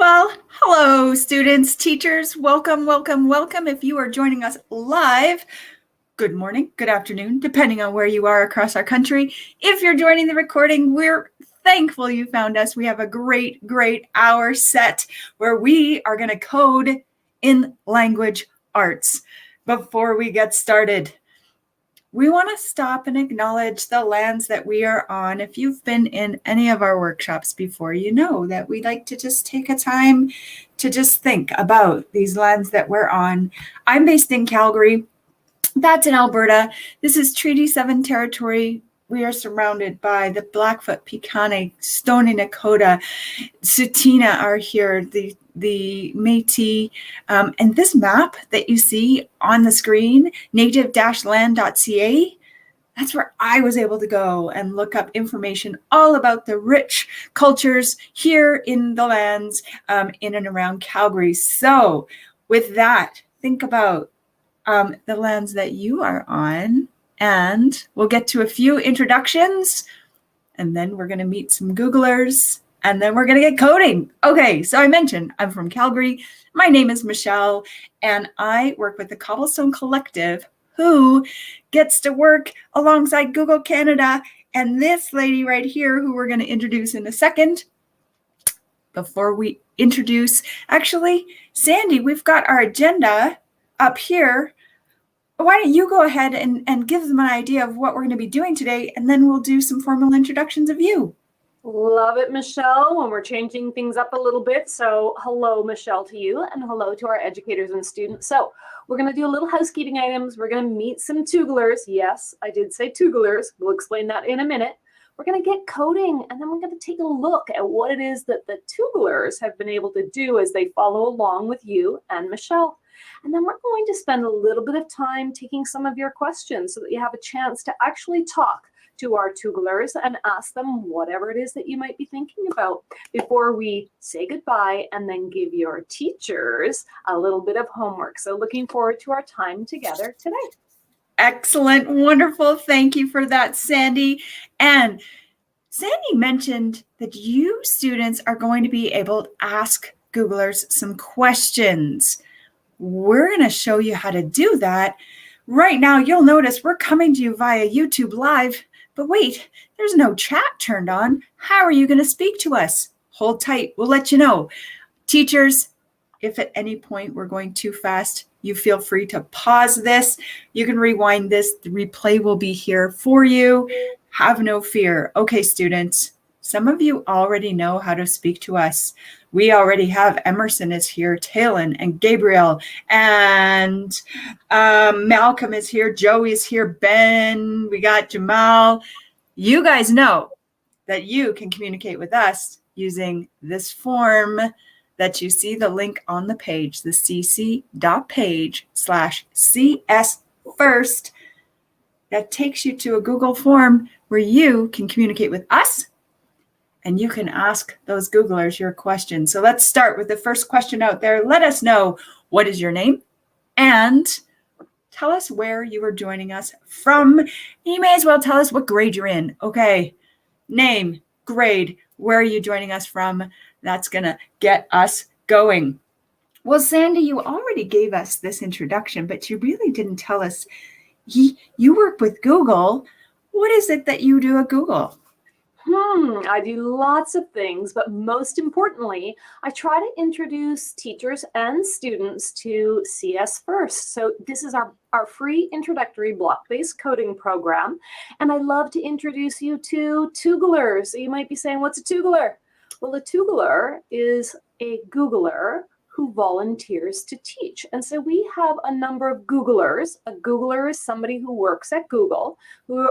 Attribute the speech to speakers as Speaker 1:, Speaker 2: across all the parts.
Speaker 1: Well, hello, students, teachers. Welcome, welcome, welcome. If you are joining us live, good morning, good afternoon, depending on where you are across our country. If you're joining the recording, we're thankful you found us. We have a great hour set where we are going to code in language arts. Before we get started, we want to stop and acknowledge the lands that we are on. If you've been in any of our workshops before, you know that we like to just take a time to just think about these lands that we're on. I'm based in Calgary. That's in Alberta. This is Treaty 7 territory. We are surrounded by the Blackfoot, Piikani, Stoney Nakoda, Tsuut'ina are here, the Métis, and this map that you see on the screen, native-land.ca, that's where I was able to go and look up information all about the rich cultures here in the lands in and around Calgary. So with that, think about the lands that you are on, and we'll get to a few introductions, and then we're going to meet some Googlers, and then we're going to get coding. Okay, so I mentioned I'm from Calgary. My name is Michelle, and I work with the Cobblestone Collective, who gets to work alongside Google Canada and this lady right here, who we're going to introduce in a second. Before we introduce, actually, Sandy, we've got our agenda up here. Why don't you go ahead and give them an idea of what we're going to be doing today, and then we'll do some formal introductions of you.
Speaker 2: Love it, Michelle, when we're changing things up a little bit. So hello, Michelle, to you, and hello to our educators and students. So we're going to do a little housekeeping items. We're going to meet some Tooglers. Yes, I did say Tooglers. We'll explain that in a minute. We're going to get coding, and then we're going to take a look at what it is that the Tooglers have been able to do as they follow along with you and Michelle. And then we're going to spend a little bit of time taking some of your questions so that you have a chance to actually talk to our Tooglers and ask them whatever it is that you might be thinking about before we say goodbye and then give your teachers a little bit of homework. So looking forward to our time together today.
Speaker 1: Excellent, wonderful. Thank you for that, Sandy. And Sandy mentioned that you students are going to be able to ask Googlers some questions. We're going to show you how to do that. Right now, you'll notice we're coming to you via YouTube Live, but wait, there's no chat turned on. How are you going to speak to us? Hold tight, we'll let you know. Teachers, if at any point we're going too fast, you feel free to pause this. You can rewind this. The replay will be here for you. Have no fear. Okay, students, some of you already know how to speak to us. We already have Emerson is here, Talon and Gabriel, and Malcolm is here, Joey is here, Ben, we got Jamal. You guys know that you can communicate with us using this form that you see the link on the page, the cc.page/CS first. That takes you to a Google form where you can communicate with us and you can ask those Googlers your questions. So let's start with the first question out there. Let us know, what is your name? And tell us where you are joining us from. You may as well tell us what grade you're in. Okay, name, grade, where are you joining us from? That's gonna get us going. Well, Sandy, you already gave us this introduction, but you really didn't tell us you work with Google. What is it that you do at Google?
Speaker 2: I do lots of things, but most importantly, I try to introduce teachers and students to CS First. So this is our free introductory block-based coding program. And I love to introduce you to Tooglers. So you might be saying, what's a Toogler? Well, a Toogler is a Googler who volunteers to teach. And so we have a number of Googlers. A Googler is somebody who works at Google, who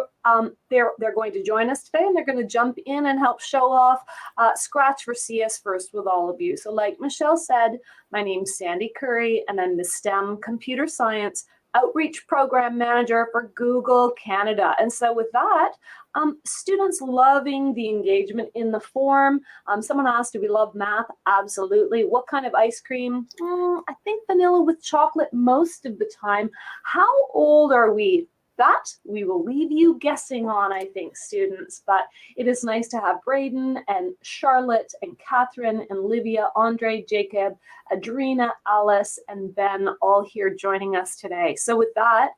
Speaker 2: they're going to join us today, and they're going to jump in and help show off Scratch for CS First with all of you. So like Michelle said, my name's Sandy Curry, and I'm the STEM Computer Science Outreach Program Manager for Google Canada. And so with that, students loving the engagement in the form. Someone asked, do we love math? Absolutely. What kind of ice cream? I think vanilla with chocolate most of the time. How old are we? that, we will leave you guessing on, I think, students. But it is nice to have Braden and Charlotte and Catherine and Livia, Andre, Jacob, Adrina, Alice, and Ben all here joining us today. So with that,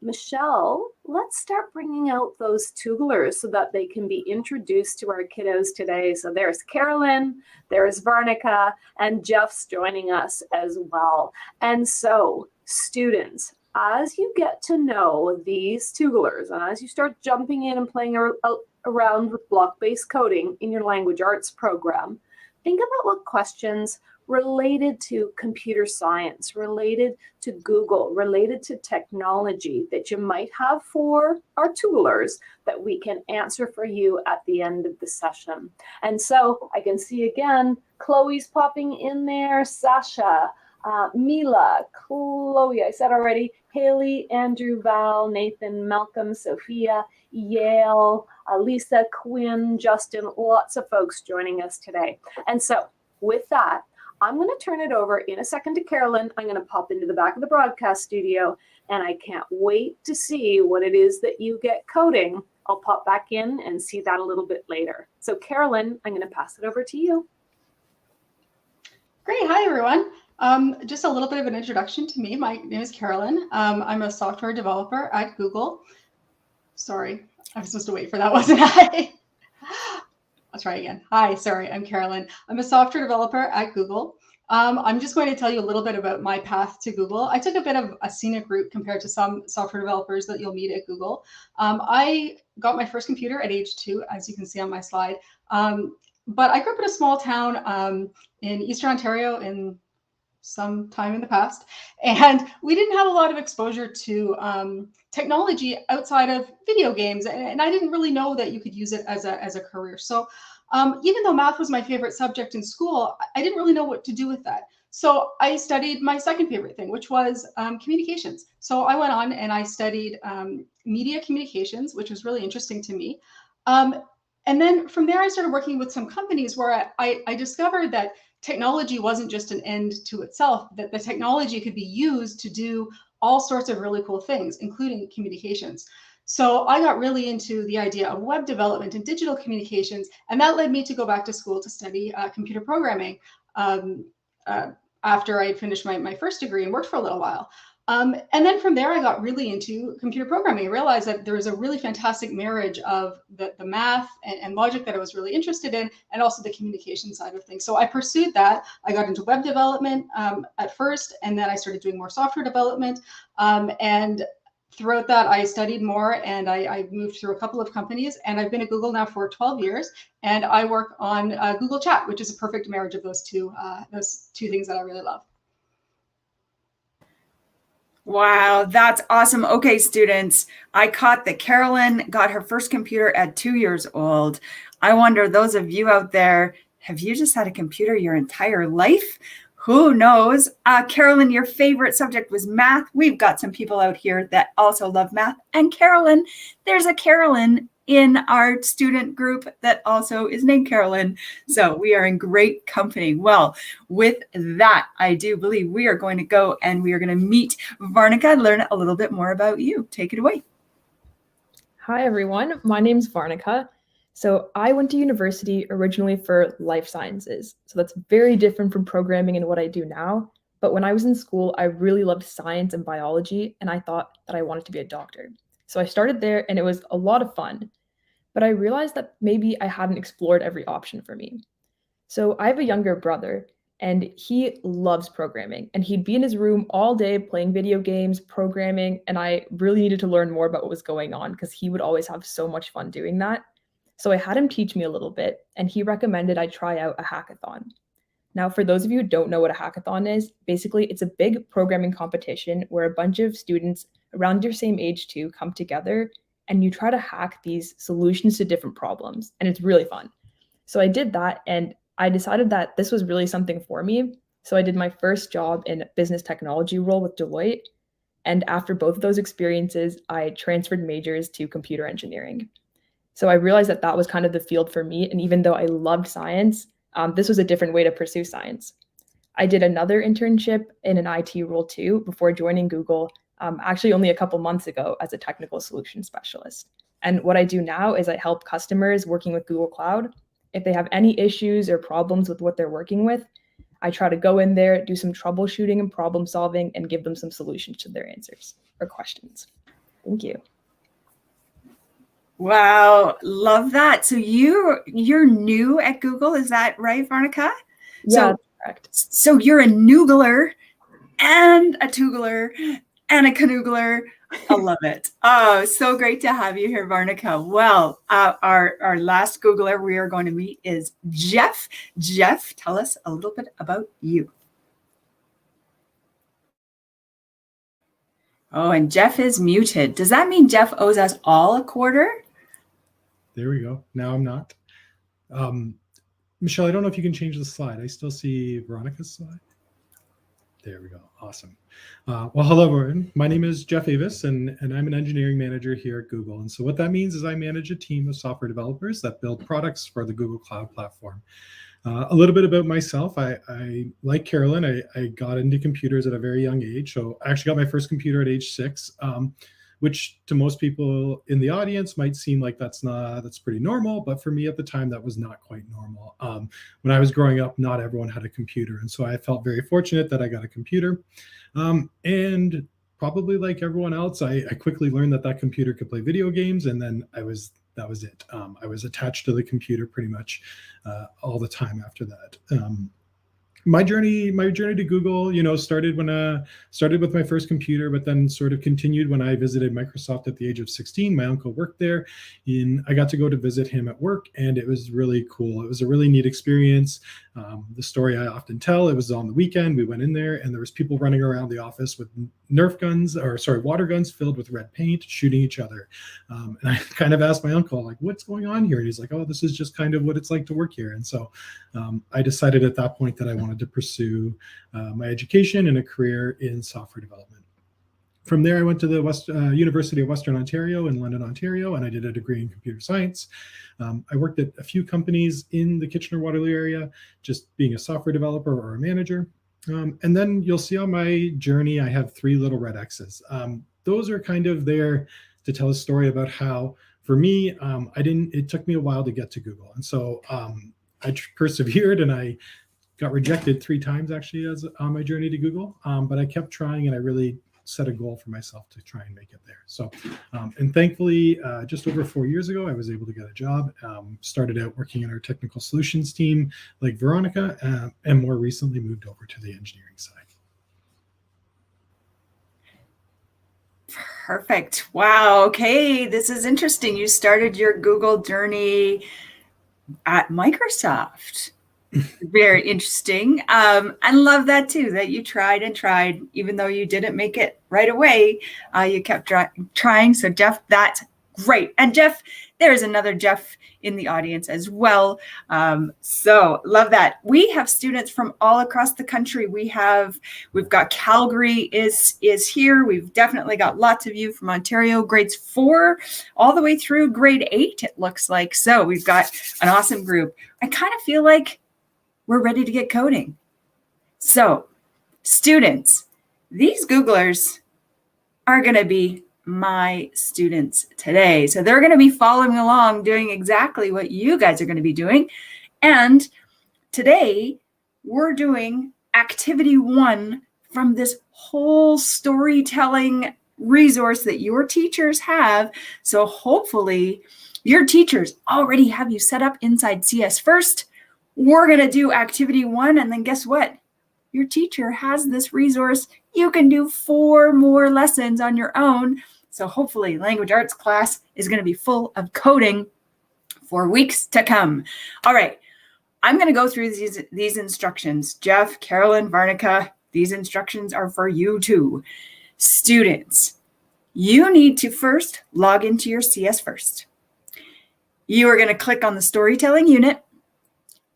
Speaker 2: Michelle, let's start bringing out those Tooglers so that they can be introduced to our kiddos today. So there's Carolyn, there's Varnica, and Jeff's joining us as well. And so, students, as you get to know these Tooglers, and as you start jumping in and playing around with block-based coding in your language arts program, think about what questions related to computer science, related to Google, related to technology that you might have for our Tooglers that we can answer for you at the end of the session. And so I can see again, Chloe's popping in there, Sasha, Mila, Chloe, I said already, Haley, Andrew, Val, Nathan, Malcolm, Sophia, Yale, Lisa, Quinn, Justin, lots of folks joining us today. And so with that, I'm going to turn it over in a second to Carolyn. I'm going to pop into the back of the broadcast studio, and I can't wait to see what it is that you get coding. I'll pop back in and see that a little bit later. So Carolyn, I'm going to pass it over to you.
Speaker 3: Great. Hi, everyone. Just a little bit of an introduction to me. My name is Carolyn. I'm a software developer at Google. Sorry, I was supposed to wait for that, wasn't I? I'll try again. Hi, sorry, I'm Carolyn. I'm a software developer at Google. I'm just going to tell you a little bit about my path to Google. I took a bit of a scenic route compared to some software developers that you'll meet at Google. I got my first computer at age 2, as you can see on my slide. But I grew up in a small town in Eastern Ontario in some time in the past, and we didn't have a lot of exposure to technology outside of video games, and I didn't really know that you could use it as a career. So even though math was my favorite subject in school, I didn't really know what to do with that. So I studied my second favorite thing, which was communications. So I went on and I studied media communications, which was really interesting to me. And then from there, I started working with some companies where I discovered that technology wasn't just an end to itself, that the technology could be used to do all sorts of really cool things, including communications. So I got really into the idea of web development and digital communications, and that led me to go back to school to study computer programming after I had finished my first degree and worked for a little while. And then from there, I got really into computer programming. I realized that there was a really fantastic marriage of the math and logic that I was really interested in, and also the communication side of things. So I pursued that. I got into web development at first, and then I started doing more software development. And throughout that, I studied more, and I moved through a couple of companies, and I've been at Google now for 12 years, and I work on Google Chat, which is a perfect marriage of those two things that I really love.
Speaker 1: Wow, that's awesome. Okay, students, I caught that Carolyn got her first computer at 2 years old. I wonder, those of you out there, have you just had a computer your entire life? Who knows? Carolyn, your favorite subject was math. We've got some people out here that also love math. And Carolyn, there's a Carolyn in our student group that also is named Carolyn. So we are in great company. Well, with that, I do believe we are going to go and we are going to meet Varnica and learn a little bit more about you. Take it away.
Speaker 4: Hi, everyone. My name's Varnica. So I went to university originally for life sciences. So that's very different from programming and what I do now. But when I was in school, I really loved science and biology, and I thought that I wanted to be a doctor. So I started there, and it was a lot of fun. But I realized that maybe I hadn't explored every option for me. So I have a younger brother, and he loves programming, and he'd be in his room all day playing video games, programming, and I really needed to learn more about what was going on because he would always have so much fun doing that. So I had him teach me a little bit, and he recommended I try out a hackathon. Now, for those of you who don't know what a hackathon is, basically it's a big programming competition where a bunch of students around your same age too come together and you try to hack these solutions to different problems, and it's really fun. So I did that, and I decided that this was really something for me. So I did my first job in business technology role with Deloitte, and after both of those experiences, I transferred majors to computer engineering. So I realized that that was kind of the field for me, and even though I loved science, this was a different way to pursue science. I did another internship in an IT role too before joining Google, actually only a couple months ago as a technical solution specialist. And what I do now is I help customers working with Google Cloud. If they have any issues or problems with what they're working with, I try to go in there, do some troubleshooting and problem solving, and give them some solutions to their answers or questions. Thank you.
Speaker 1: Wow, love that. So you're new at Google, is that right, Varnica?
Speaker 4: Yeah, that's correct.
Speaker 1: So you're a noogler and a toogler and a canoogler. I love it. Oh, so great to have you here, Varnica. Well, our last Googler we are going to meet is Jeff. Jeff, tell us a little bit about you. Oh, and Jeff is muted. Does that mean Jeff owes us all a quarter?
Speaker 5: There we go. Now I'm not. Michelle, I don't know if you can change the slide. I still see Veronica's slide. There we go. Awesome. Well, hello, everyone. My name is Jeff Avis, and I'm an engineering manager here at Google. And so what that means is I manage a team of software developers that build products for the Google Cloud Platform. A little bit about myself. I like Carolyn, I got into computers at a very young age. So I actually got my first computer at age 6. Which to most people in the audience might seem like that's pretty normal, but for me at the time that was not quite normal. When I was growing up, not everyone had a computer, and so I felt very fortunate that I got a computer. And probably like everyone else, I quickly learned that computer could play video games, and then that was it. I was attached to the computer pretty much all the time after that. My journey to Google, started with my first computer, but then sort of continued when I visited Microsoft at the age of 16. My uncle worked there, and I got to go to visit him at work, and it was really cool. It was a really neat experience. The story I often tell, it was on the weekend. We went in there, and there was people running around the office with water guns filled with red paint, shooting each other. And I kind of asked my uncle, like, what's going on here? And he's like, oh, this is just kind of what it's like to work here. And so I decided at that point that I wanted to pursue my education and a career in software development. From there, I went to the University of Western Ontario in London, Ontario, and I did a degree in computer science. I worked at a few companies in the Kitchener-Waterloo area, just being a software developer or a manager. And then you'll see on my journey, I have 3 little red X's. Those are kind of there to tell a story about how, for me, it took me a while to get to Google. And so I persevered, and I got rejected 3 times actually on my journey to Google. But I kept trying, and I really set a goal for myself to try and make it there. So, and thankfully, just over 4 years ago, I was able to get a job. Started out working in our technical solutions team, like Veronica, and more recently moved over to the engineering side.
Speaker 1: Perfect. Wow. Okay. This is interesting. You started your Google journey at Microsoft. Very interesting. I love that too, that you tried and tried, even though you didn't make it right away. You kept trying. So Jeff, that's great. And Jeff, there's another Jeff in the audience as well. So love that. We have students from all across the country. We've got Calgary is here. We've definitely got lots of you from Ontario, grades 4 all the way through grade 8, it looks like. So we've got an awesome group. I kind of feel like we're ready to get coding. So students, these Googlers are going to be my students today. So they're going to be following along, doing exactly what you guys are going to be doing. And today we're doing activity 1 from this whole storytelling resource that your teachers have. So hopefully your teachers already have you set up inside CS First. We're going to do activity 1, and then guess what? Your teacher has this resource. You can do 4 more lessons on your own. So hopefully language arts class is going to be full of coding for weeks to come. All right. I'm going to go through these instructions. Jeff, Carolyn, Varnica, these instructions are for you too. Students, you need to first log into your CS First. You are going to click on the storytelling unit.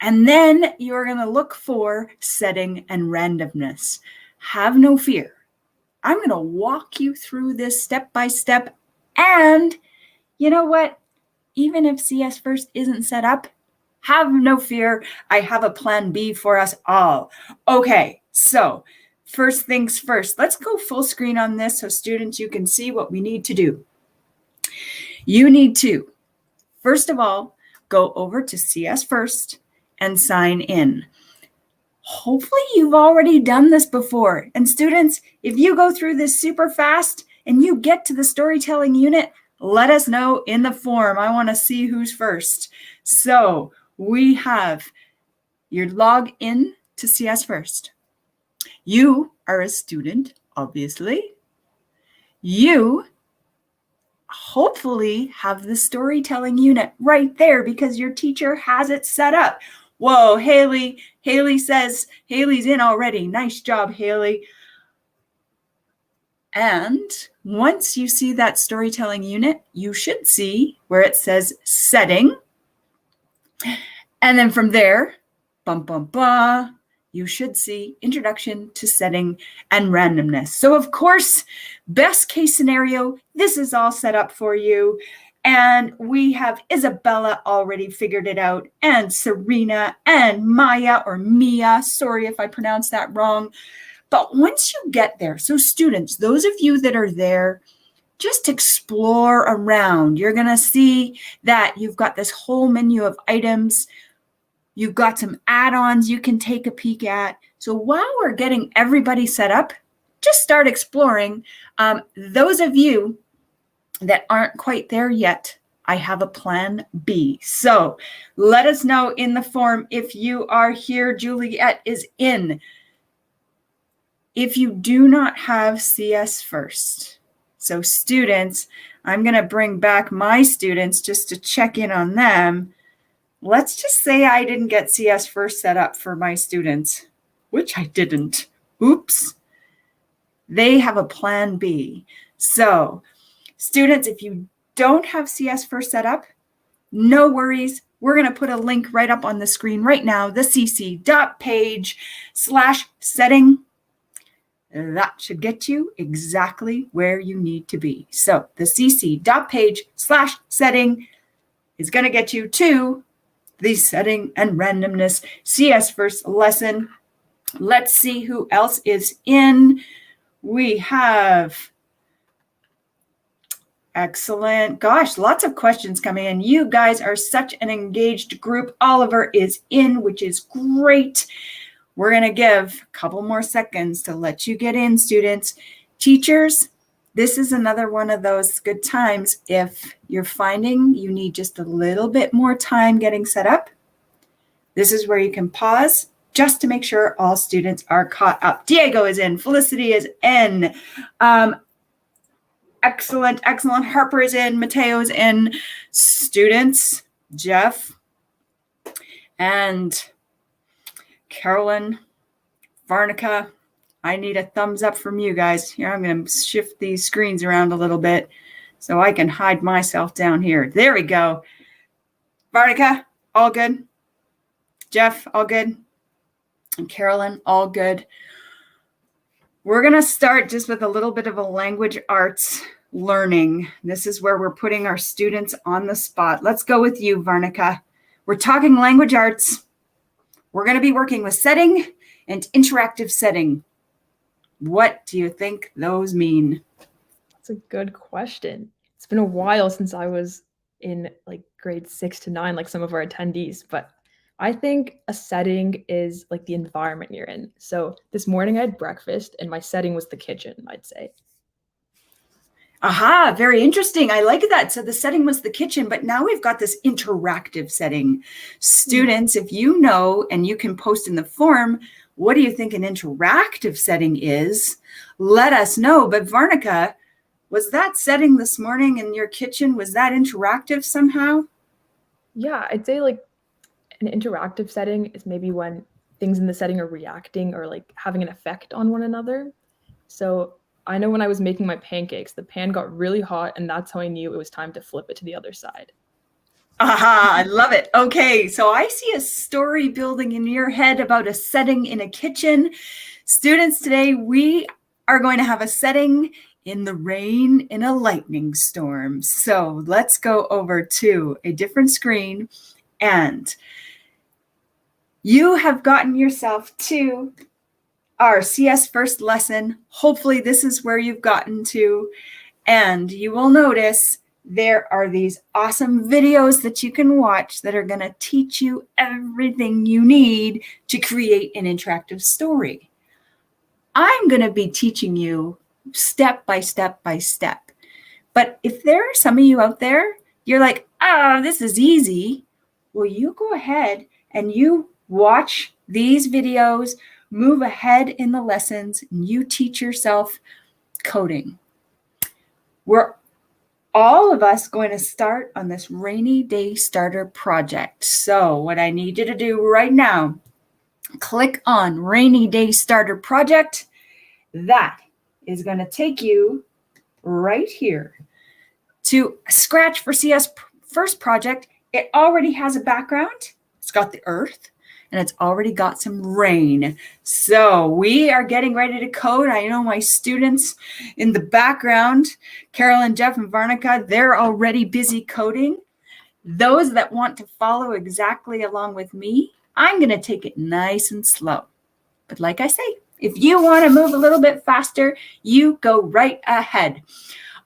Speaker 1: And then you're going to look for setting and randomness. Have no fear. I'm going to walk you through this step by step. And you know what? Even if CS First isn't set up, have no fear. I have a plan B for us all. Okay, so first things first. Let's go full screen on this so students, you can see what we need to do. You need to, first of all, go over to CS First and sign in. Hopefully you've already done this before. And students, if you go through this super fast and you get to the storytelling unit, let us know in the form. I want to see who's first. So we have your log in to CS First. You are a student, obviously. You hopefully have the storytelling unit right there because your teacher has it set up. Whoa, Haley. Haley says Haley's in already. Nice job, Haley. And once you see that storytelling unit, you should see where it says setting. And then from there, you should see introduction to setting and randomness. So of course, best case scenario, this is all set up for you. And we have Isabella already figured it out, and Serena and Maya or Mia. Sorry if I pronounced that wrong. But once you get there, so students, those of you that are there, just explore around. You're going to see that you've got this whole menu of items. You've got some add-ons you can take a peek at. So while we're getting everybody set up, just start exploring. Those of you that aren't quite there yet, I have a plan B. So let us know in the form if you are here. Juliet is in. If you do not have CS First, so students, I'm going to bring back my students just to check in on them. Let's just say I didn't get CS First set up for my students, which I didn't. Oops. They have a plan B. So students, if you don't have CS First set up, no worries. We're going to put a link right up on the screen right now, the cc.page/setting. That should get you exactly where you need to be. So the cc.page/setting is going to get you to the setting and randomness CS First lesson. Let's see who else is in. We have, excellent. Gosh, lots of questions coming in. You guys are such an engaged group. Oliver is in, which is great. We're going to give a couple more seconds to let you get in, students. Teachers, this is another one of those good times. If you're finding you need just a little bit more time getting set up, this is where you can pause just to make sure all students are caught up. Diego is in. Felicity is in. Excellent, excellent. Harper is in. Mateo is in. Students, Jeff and Carolyn, Varnica, I need a thumbs up from you guys. Here, I'm going to shift these screens around a little bit so I can hide myself down here. There we go. Varnica, all good. Jeff, all good. And Carolyn, all good. We're going to start just with a little bit of a language arts learning. This is where we're putting our students on the spot. Let's go with you, Varnica. We're talking language arts. We're going to be working with setting and interactive setting. What do you think those mean?
Speaker 4: That's a good question. It's been a while since I was in like grade 6 to 9, like some of our attendees, but I think a setting is like the environment you're in. So this morning I had breakfast and my setting was the kitchen, I'd say.
Speaker 1: Aha, very interesting. I like that. So the setting was the kitchen, but now we've got this interactive setting. Students, if you know, and you can post in the form, what do you think an interactive setting is? Let us know. But Varnica, was that setting this morning in your kitchen, was that interactive somehow?
Speaker 4: Yeah, I'd say like an interactive setting is maybe when things in the setting are reacting or like having an effect on one another. So I know when I was making my pancakes, the pan got really hot, and that's how I knew it was time to flip it to the other side.
Speaker 1: Aha, I love it. Okay, so I see a story building in your head about a setting in a kitchen. Students, today we are going to have a setting in the rain in a lightning storm. So let's go over to a different screen, and you have gotten yourself to our CS First lesson. Hopefully this is where you've gotten to, and you will notice there are these awesome videos that you can watch that are going to teach you everything you need to create an interactive story. I'm going to be teaching you step by step by step. But if there are some of you out there, you're like, this is easy. Well, you go ahead and you watch these videos, move ahead in the lessons, and you teach yourself coding. We're all of us going to start on this rainy day starter project. So what I need you to do right now, click on rainy day starter project. That is going to take you right here to Scratch for CS First project. It already has a background. It's got the earth and it's already got some rain. So we are getting ready to code. I know my students in the background, Carolyn, Jeff, and Varnica, they're already busy coding. Those that want to follow exactly along with me, I'm going to take it nice and slow. But like I say, if you want to move a little bit faster, you go right ahead.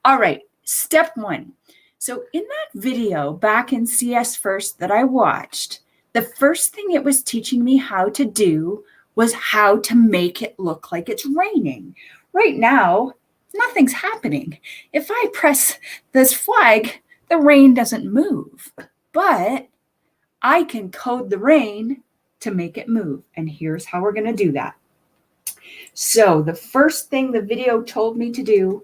Speaker 1: All right, step one. So in that video back in CS First that I watched, the first thing it was teaching me how to do was how to make it look like it's raining. Right now, nothing's happening. If I press this flag, the rain doesn't move. But I can code the rain to make it move. And here's how we're going to do that. So the first thing the video told me to do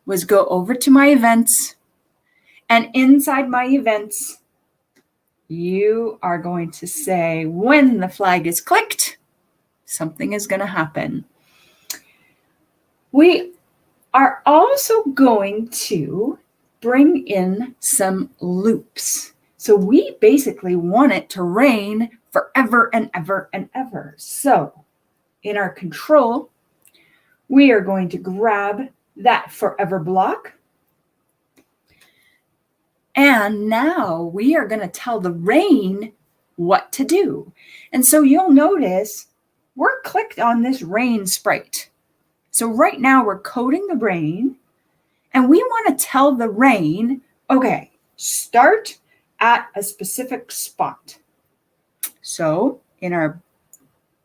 Speaker 1: was go over to my events. And inside my events, you are going to say when the flag is clicked, something is going to happen. We are also going to bring in some loops. So we basically want it to rain forever and ever and ever. So in our control, we are going to grab that forever block. And now we are going to tell the rain what to do. And so you'll notice we're clicked on this rain sprite. So right now we're coding the rain and we want to tell the rain, okay, start at a specific spot. So in our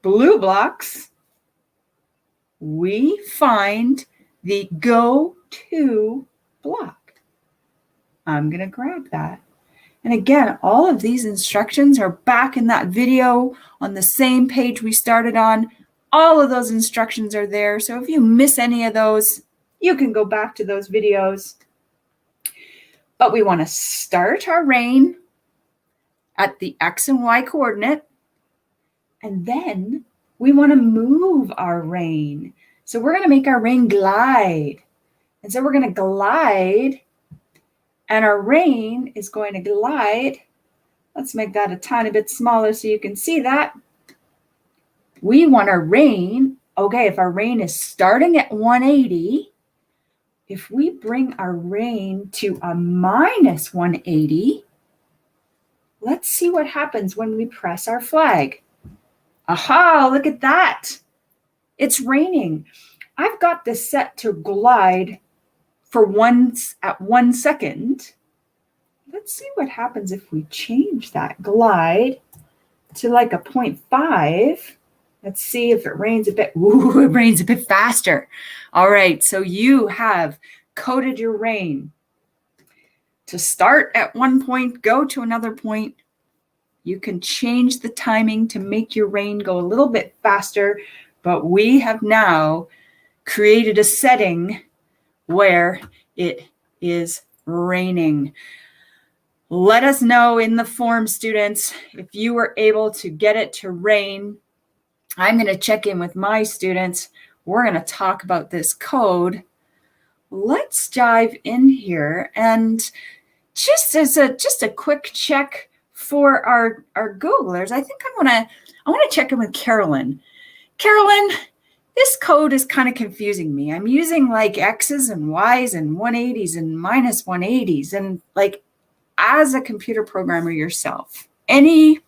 Speaker 1: blue blocks, we find the go to block. I'm going to grab that. And again, all of these instructions are back in that video on the same page we started on. All of those instructions are there. So if you miss any of those, you can go back to those videos. But we want to start our rain at the X and Y coordinate. And then we want to move our rain. So we're going to make our rain glide. And so we're going to glide. And our rain is going to glide. Let's make that a tiny bit smaller so you can see that. We want our rain, okay, if our rain is starting at 180, if we bring our rain to a minus 180, let's see what happens when we press our flag. Aha, look at that. It's raining. I've got this set to glide for at 1 second. Let's see what happens if we change that glide to like a 0.5. Let's see if it rains a bit. Ooh, it rains a bit faster. All right, so you have coded your rain to start at one point, go to another point. You can change the timing to make your rain go a little bit faster, but we have now created a setting where it is raining. Let us know in the form, students, if you were able to get it to rain. I'm going to check in with my students. We're going to talk about this code. Let's dive in here. And just as a quick check for our Googlers, I think I want to check in with Carolyn. Carolyn, this code is kind of confusing me. I'm using like X's and Y's and 180s and minus 180s. And like, as a computer programmer yourself, any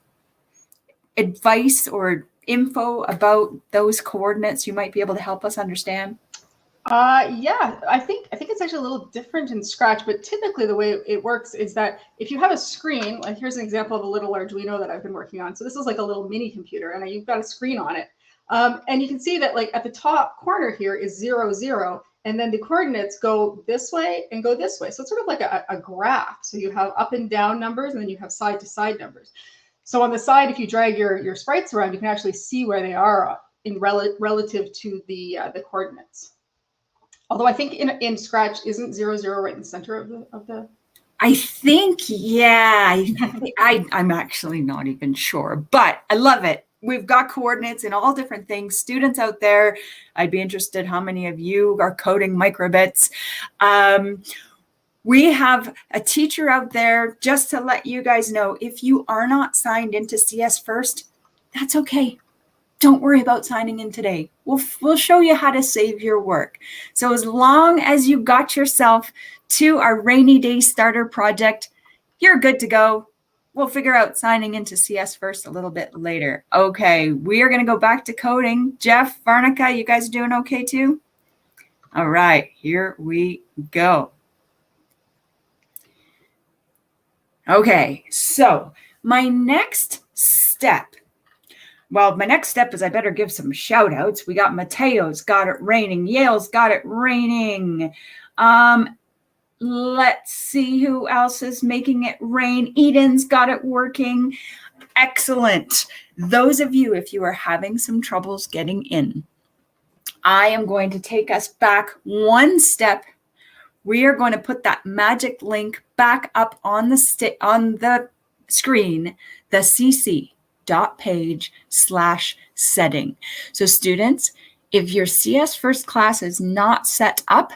Speaker 1: advice or info about those coordinates you might be able to help us understand?
Speaker 3: Yeah, I think it's actually a little different in Scratch, but typically the way it works is that if you have a screen, like here's an example of a little Arduino that I've been working on. So this is like a little mini computer, and you've got a screen on it, and you can see that like at the top corner here is 0, 0, and then the coordinates go this way and go this way. So it's sort of like a graph. So you have up and down numbers, and then you have side to side numbers. So on the side, if you drag your sprites around, you can actually see where they are in relative to the coordinates. Although I think in Scratch, isn't 0, 0 right in the center of the
Speaker 1: I think, yeah. I'm actually not even sure, but I love it. We've got coordinates in all different things. Students out there, I'd be interested how many of you are coding microbits. We have a teacher out there, just to let you guys know, if you are not signed into CS First, that's okay. Don't worry about signing in today. We'll show you how to save your work. So as long as you got yourself to our rainy day starter project, you're good to go. We'll figure out signing into CS First a little bit later. Okay, we are going to go back to coding. Jeff, Varnica, you guys doing okay too? All right, here we go. Okay, so my next step is I better give some shout outs. We got Mateo's got it raining. Yale's got it raining. Let's see who else is making it rain. Eden's got it working. Excellent. Those of you, if you are having some troubles getting in, I am going to take us back one step. We are going to put that magic link back up on the screen, the cc.page/setting. So students, if your CS First class is not set up,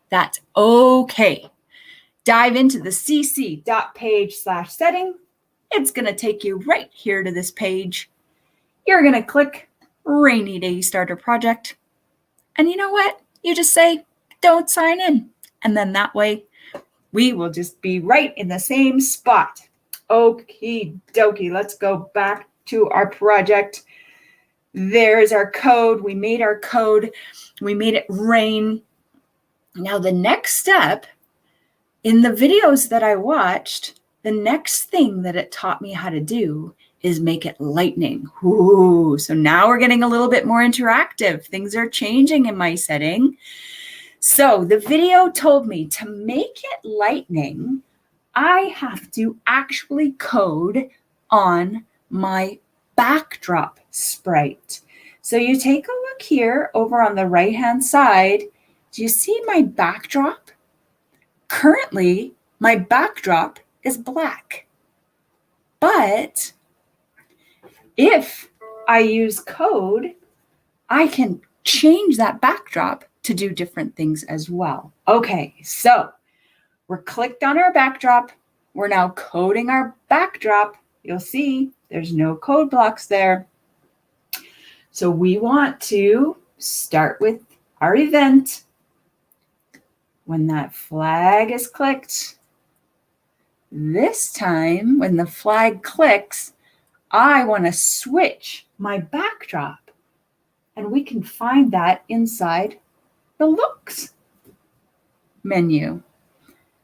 Speaker 1: that's okay. Dive into the cc.page/setting. It's going to take you right here to this page. You're going to click Rainy Day Starter Project. And you know what? You just say, don't sign in. And then that way, we will just be right in the same spot. Okie dokie. Let's go back to our project. There's our code. We made our code. We made it rain. Now, the next step in the videos that I watched, the next thing that it taught me how to do is make it lightning. Ooh, so now we're getting a little bit more interactive. Things are changing in my setting. So the video told me to make it lightning, I have to actually code on my backdrop sprite. So you take a look here over on the right-hand side. Do you see my backdrop? Currently, my backdrop is black. But if I use code, I can change that backdrop to do different things as well. Okay, so we're clicked on our backdrop. We're now coding our backdrop. You'll see there's no code blocks there. So we want to start with our event. When that flag is clicked, this time when the flag clicks, I want to switch my backdrop. And we can find that inside the looks menu.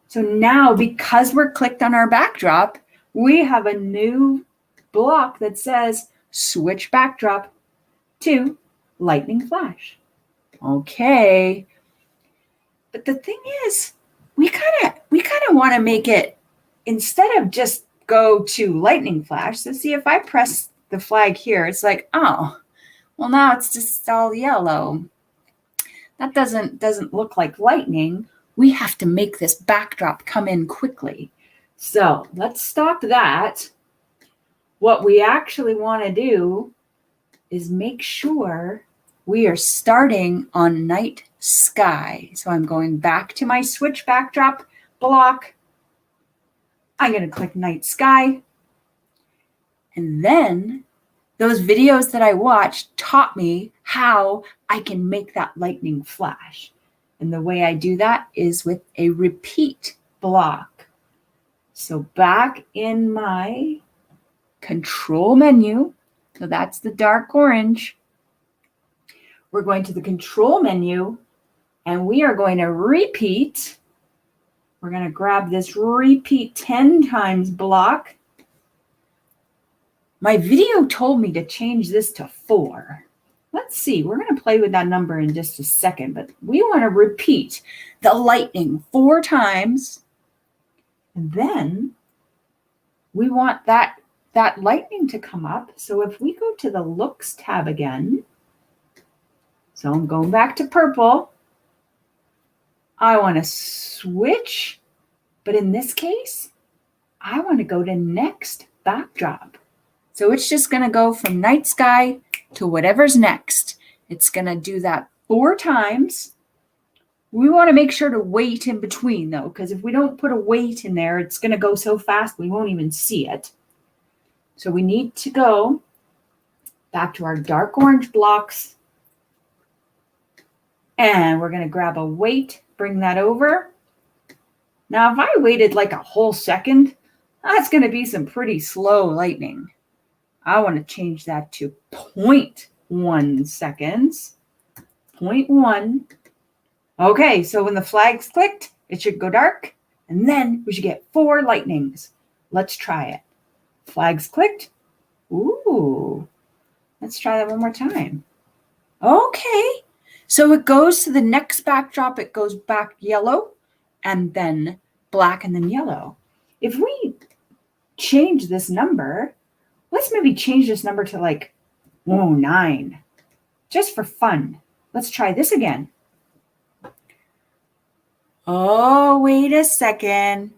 Speaker 1: So now, because we're clicked on our backdrop, we have a new block that says switch backdrop to lightning flash. Okay. But the thing is, we kind of want to make it, instead of just go to lightning flash. So see, if I press the flag here, it's like, oh, well, now it's just all yellow. That doesn't look like lightning. We have to make this backdrop come in quickly. So let's stop that. What we actually want to do is make sure we are starting on night sky. So I'm going back to my switch backdrop block. I'm going to click night sky. And then those videos that I watched taught me how I can make that lightning flash. And the way I do that is with a repeat block. So back in my control menu, So that's the dark orange. We're going to the control menu and we are going to repeat. We're going to grab this repeat 10 times block. My video told me to change this to 4. Let's see, we're going to play with that number in just a second, but we want to repeat the lightning 4 times. And then we want that lightning to come up. So if we go to the looks tab again, so I'm going back to purple. I want to switch, but in this case, I want to go to next backdrop. So it's just going to go from night sky to whatever's next. It's going to do that 4 times. We want to make sure to wait in between though, because if we don't put a wait in there, it's going to go so fast we won't even see it. So we need to go back to our dark orange blocks. And we're going to grab a wait, bring that over. Now, if I waited like a whole second, that's going to be some pretty slow lightning. I want to change that to 0.1 seconds. 0.1. Okay, so when the flag's clicked, it should go dark, and then we should get 4 lightnings. Let's try it. Flags clicked. Ooh, let's try that one more time. Okay, so it goes to the next backdrop. It goes back yellow, and then black, and then yellow. If we change this number, let's maybe change this number to like 9, just for fun. Let's try this again. Oh, wait a second.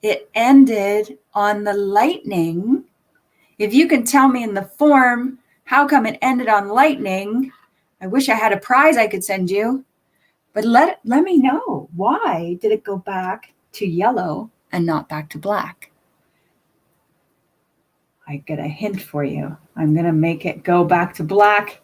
Speaker 1: It ended on the lightning. If you can tell me in the form, how come it ended on lightning? I wish I had a prize I could send you. But let me know. Why did it go back to yellow and not back to black? I get a hint for you. I'm going to make it go back to black.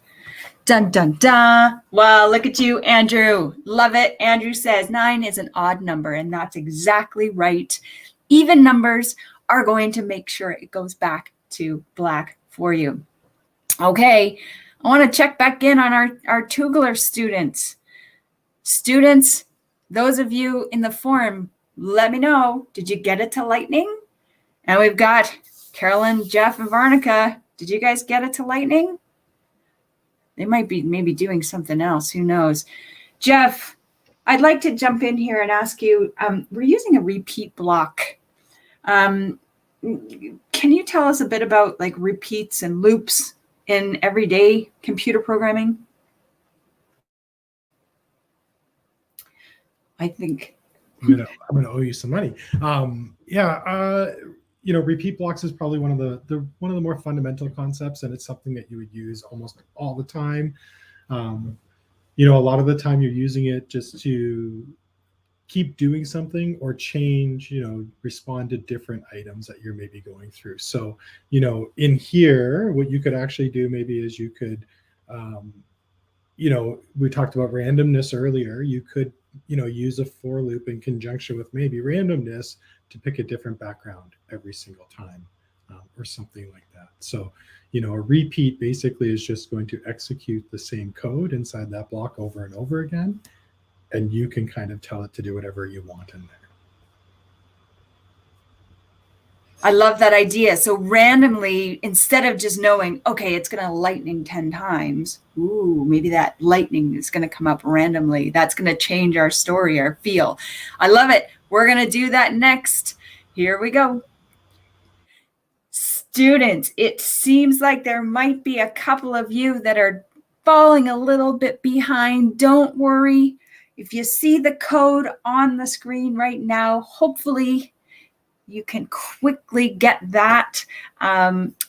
Speaker 1: Dun, dun, dun. Wow, look at you, Andrew. Love it. Andrew says 9 is an odd number, and that's exactly right. Even numbers are going to make sure it goes back to black for you. Okay, I want to check back in on our Toogler students. Students, those of you in the forum, let me know. Did you get it to lightning? And we've got Carolyn, Jeff, and Varnica. Did you guys get it to lightning? They might be maybe doing something else. Who knows? Jeff, I'd like to jump in here and ask you, we're using a repeat block. Can you tell us a bit about like repeats and loops in everyday computer programming? I think
Speaker 5: I'm gonna owe you some money. Repeat blocks is probably one of the more fundamental concepts, and it's something that you would use almost all the time. A lot of the time you're using it just to keep doing something or change, respond to different items that you're maybe going through. So, in here, what you could actually do maybe is you could, we talked about randomness earlier. You could, use a for loop in conjunction with maybe randomness to pick a different background every single time or something like that. So, a repeat basically is just going to execute the same code inside that block over and over again. And you can kind of tell it to do whatever you want in there.
Speaker 1: I love that idea. So randomly, instead of just knowing, okay, it's going to lightning 10 times. Ooh, maybe that lightning is going to come up randomly. That's going to change our story, our feel. I love it. We're going to do that next. Here we go. Students, it seems like there might be a couple of you that are falling a little bit behind. Don't worry. If you see the code on the screen right now, hopefully you can quickly get that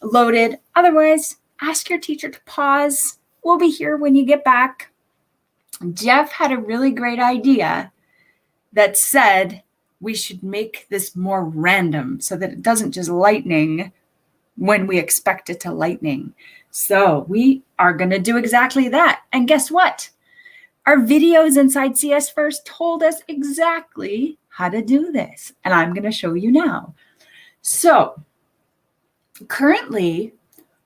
Speaker 1: loaded. Otherwise, ask your teacher to pause. We'll be here when you get back. Jeff had a really great idea that said we should make this more random so that it doesn't just lightning when we expect it to lightning. So we are going to do exactly that. And guess what? Our videos inside CS First told us exactly how to do this. And I'm going to show you now. So currently,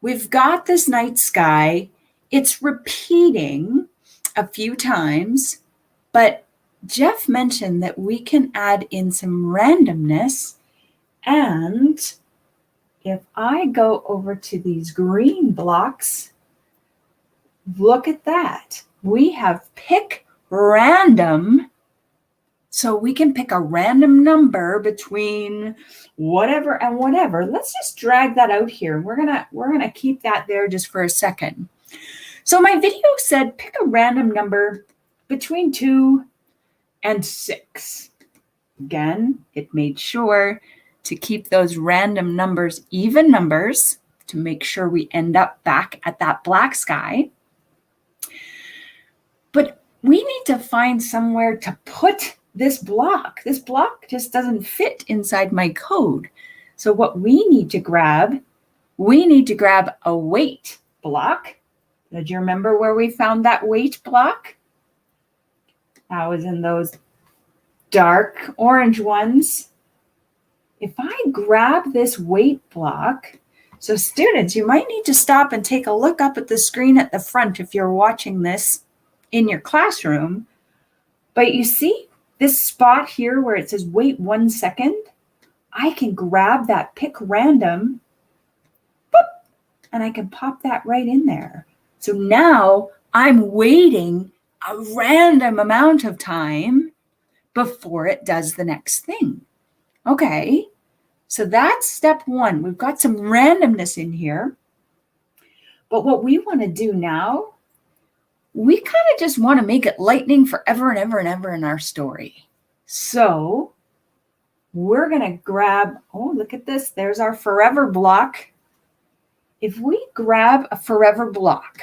Speaker 1: we've got this night sky. It's repeating a few times, but Jeff mentioned that we can add in some randomness. And if I go over to these green blocks, look at that. We have pick random. So we can pick a random number between whatever and whatever. Let's just drag that out here. We're gonna keep that there just for a second. So my video said pick a random number between 2 and 6. Again, it made sure to keep those random numbers even numbers to make sure we end up back at that black sky. But we need to find somewhere to put this block. This block just doesn't fit inside my code. So what we need to grab a weight block. Did you remember where we found that weight block? That was in those dark orange ones. If I grab this weight block, so students, you might need to stop and take a look up at the screen at the front if you're watching this in your classroom. But you see this spot here where it says wait 1 second? I can grab that pick random, boop, and I can pop that right in there. So now I'm waiting a random amount of time before it does the next thing. Okay, so that's step 1. We've got some randomness in here. But what we want to do now, we kind of just want to make it lightning forever and ever and ever in our story. So we're going to grab, oh, look at this. There's our forever block. If we grab a forever block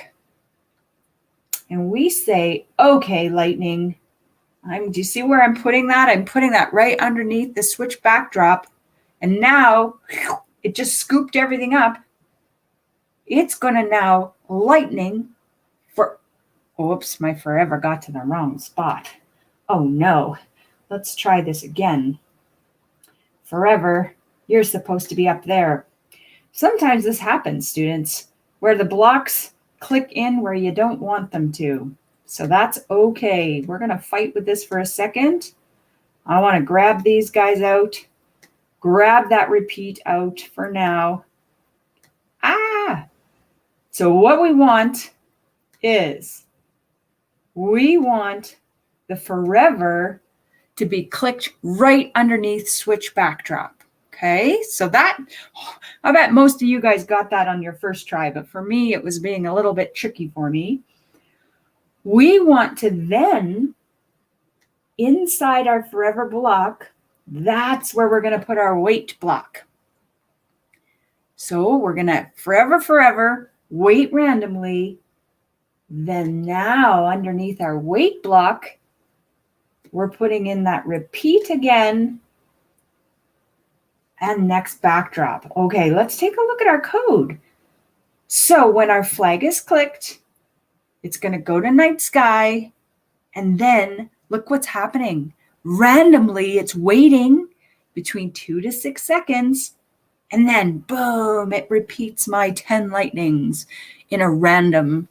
Speaker 1: and we say, okay, lightning, do you see where I'm putting that? I'm putting that right underneath the switch backdrop. And now it just scooped everything up. It's going to now lightning for, oops, my forever got to the wrong spot. Oh no, let's try this again. Forever, you're supposed to be up there. Sometimes this happens, students, where the blocks click in where you don't want them to. So that's okay. We're going to fight with this for a second. I want to grab these guys out. Grab that repeat out for now. So what we want is we want the forever to be clicked right underneath switch backdrop. Okay, so that, I bet most of you guys got that on your first try, but for me, it was being a little bit tricky for me. We want to then, inside our forever block, that's where we're going to put our wait block. So we're going to forever, wait randomly. Then now underneath our wait block, we're putting in that repeat again and next backdrop. Okay, let's take a look at our code. So when our flag is clicked, it's going to go to night sky, and then look what's happening. Randomly, it's waiting between 2 to 6 seconds, and then boom, it repeats my 10 lightnings at a random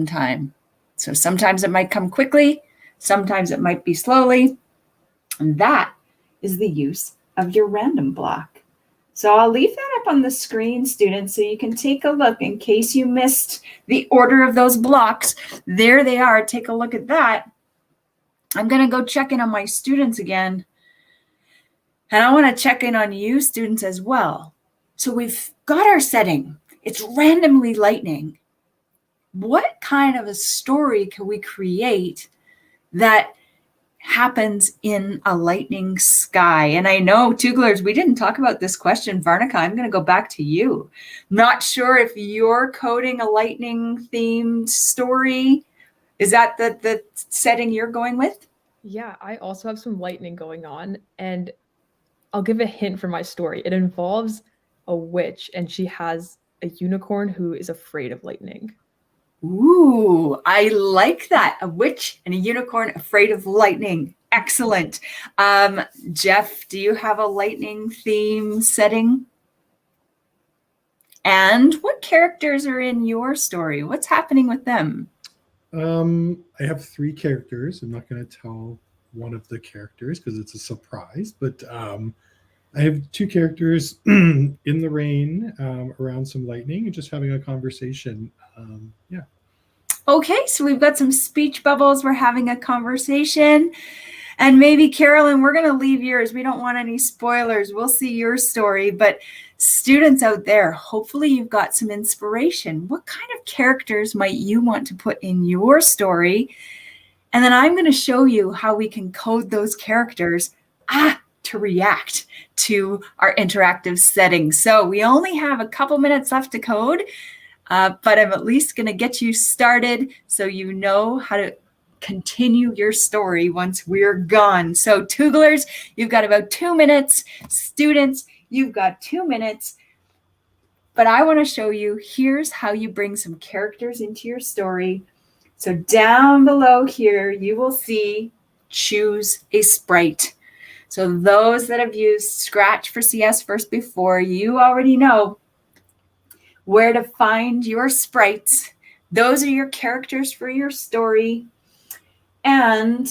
Speaker 1: time. So sometimes it might come quickly, sometimes it might be slowly, and that is the use of your random block. So I'll leave that up on the screen, students, so you can take a look in case you missed the order of those blocks. There they are. Take a look at that. I'm going to go check in on my students again. And I want to check in on you students as well. So we've got our setting. It's randomly lightning. What kind of a story can we create that happens in a lightning sky? And I know, Tuglers, we didn't talk about this question. Varnica, I'm going to go back to you. Not sure if you're coding a lightning themed story. Is that the setting you're going with?
Speaker 4: Yeah, I also have some lightning going on, and I'll give a hint for my story. It involves a witch, and she has a unicorn who is afraid of lightning.
Speaker 1: Ooh, I like that. A witch and a unicorn afraid of lightning. Excellent. Jeff, do you have a lightning theme setting? And what characters are in your story? What's happening with them?
Speaker 5: I have 3 characters. I'm not going to tell one of the characters because it's a surprise, but I have 2 characters in the rain around some lightning and just having a conversation. Yeah.
Speaker 1: Okay, so we've got some speech bubbles. We're having a conversation. And maybe, Carolyn, we're going to leave yours. We don't want any spoilers. We'll see your story. But students out there, hopefully you've got some inspiration. What kind of characters might you want to put in your story? And then I'm going to show you how we can code those characters to react to our interactive settings. So we only have a couple minutes left to code, but I'm at least going to get you started so you know how to continue your story once we're gone. So Tooglers, you've got about 2 minutes. Students, you've got 2 minutes. But I want to show you, here's how you bring some characters into your story. So down below here, you will see choose a sprite. So those that have used Scratch for CS First before, you already know where to find your sprites. Those are your characters for your story. And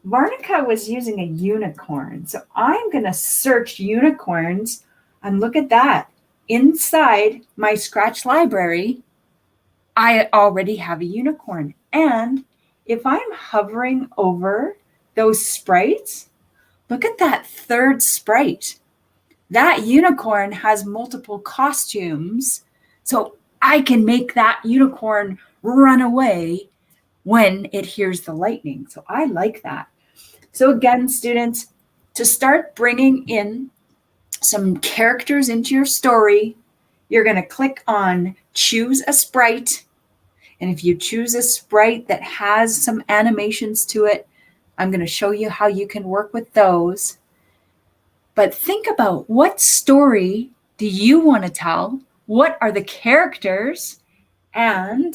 Speaker 1: Varnica was using a unicorn. So I'm going to search unicorns and look at that. Inside my Scratch library, I already have a unicorn. And if I'm hovering over those sprites, look at that 3rd sprite. That unicorn has multiple costumes. So I can make that unicorn run away when it hears the lightning. So I like that. So again, students, to start bringing in some characters into your story, you're going to click on choose a sprite. And if you choose a sprite that has some animations to it, I'm going to show you how you can work with those. But think about, what story do you want to tell? What are the characters? And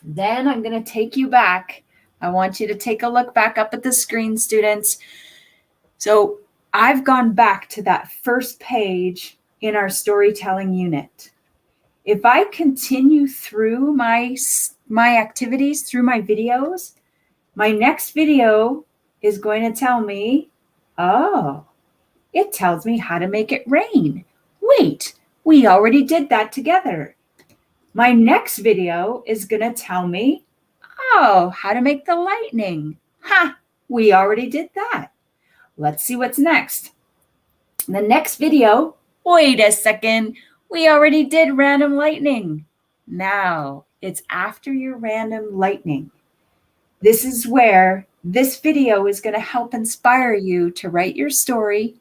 Speaker 1: then I'm going to take you back. I want you to take a look back up at the screen, students. So I've gone back to that first page in our storytelling unit. If I continue through my activities, through my videos, my next video is going to tell me, oh, it tells me how to make it rain. Wait, we already did that together. My next video is going to tell me, oh, how to make the lightning. We already did that. Let's see what's next. The next video, wait a second, we already did random lightning. Now it's after your random lightning. This is where this video is going to help inspire you to write your story.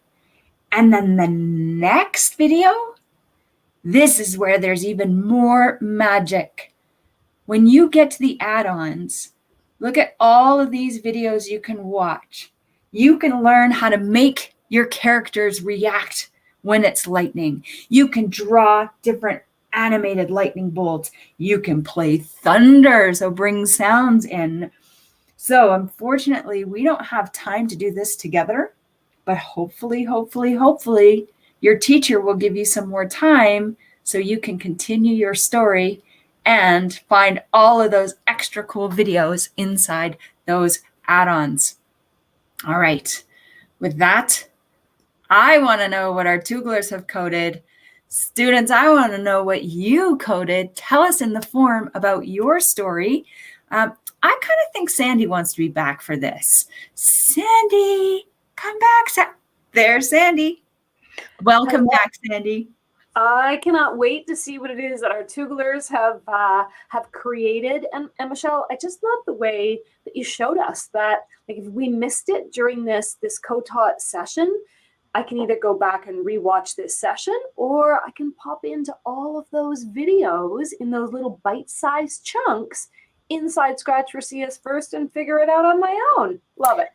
Speaker 1: And then the next video, this is where there's even more magic. When you get to the add-ons, look at all of these videos you can watch. You can learn how to make your characters react when it's lightning. You can draw different animated lightning bolts. You can play thunder, so bring sounds in. So unfortunately, we don't have time to do this together, but hopefully, your teacher will give you some more time so you can continue your story and find all of those extra cool videos inside those add-ons. All right, with that, I want to know what our Tooglers have coded. Students, I want to know what you coded. Tell us in the forum about your story. I kind of think Sandy wants to be back for this. Sandy, come back. There's Sandy. Welcome back, Sandy.
Speaker 2: I cannot wait to see what it is that our Tooglers have created. And Michelle, I just love the way that you showed us that, like, if we missed it during this co-taught session, I can either go back and rewatch this session, or I can pop into all of those videos in those little bite-sized chunks inside Scratch for CS First and figure it out on my own. Love it.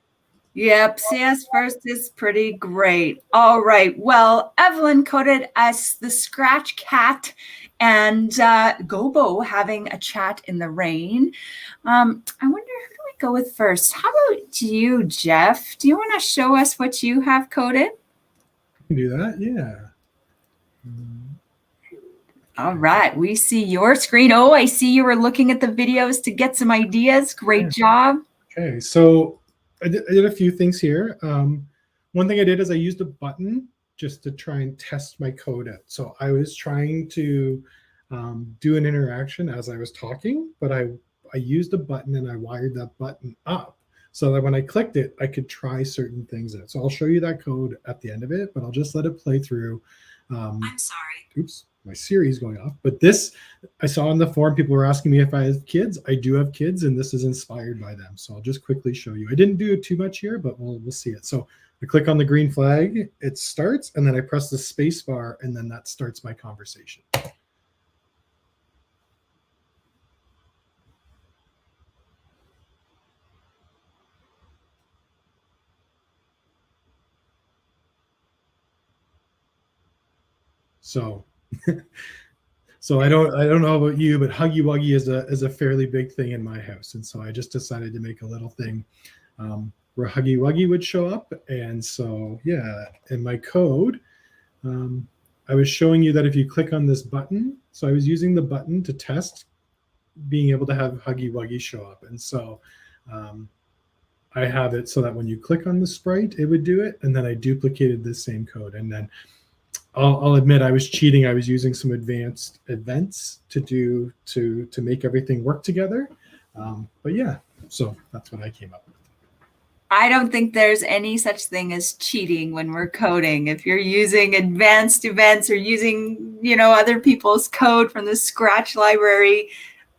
Speaker 1: Yep, CS First is pretty great. All right. Well, Evelyn coded as the Scratch Cat and Gobo having a chat in the rain. I wonder, who do we go with first? How about you, Jeff? Do you want to show us what you have coded?
Speaker 5: I can do that, yeah.
Speaker 1: All right, we see your screen. Oh, I see you were looking at the videos to get some ideas. Great job.
Speaker 5: Okay, so I did a few things here. One thing I did is I used a button just to try and test my code out. So I was trying to do an interaction as I was talking, but I used a button and I wired that button up so that when I clicked it, I could try certain things out. So I'll show you that code at the end of it, but I'll just let it play through.
Speaker 1: I'm sorry.
Speaker 5: Oops, my Siri is going off. But this, I saw on the forum, people were asking me if I have kids. I do have kids, and this is inspired by them. So I'll just quickly show you. I didn't do too much here, but we'll see it. So I click on the green flag, it starts, and then I press the space bar, and then that starts my conversation. So, so I don't know about you, but Huggy Wuggy is a fairly big thing in my house, and so I just decided to make a little thing where Huggy Wuggy would show up. And so yeah, in my code, I was showing you that if you click on this button, so I was using the button to test being able to have Huggy Wuggy show up, and so I have it so that when you click on the sprite, it would do it, and then I duplicated this same code, and then I'll admit I was cheating. I was using some advanced events to make everything work together. But yeah, so that's what I came up with.
Speaker 1: I don't think there's any such thing as cheating when we're coding. If you're using advanced events or using, other people's code from the Scratch library,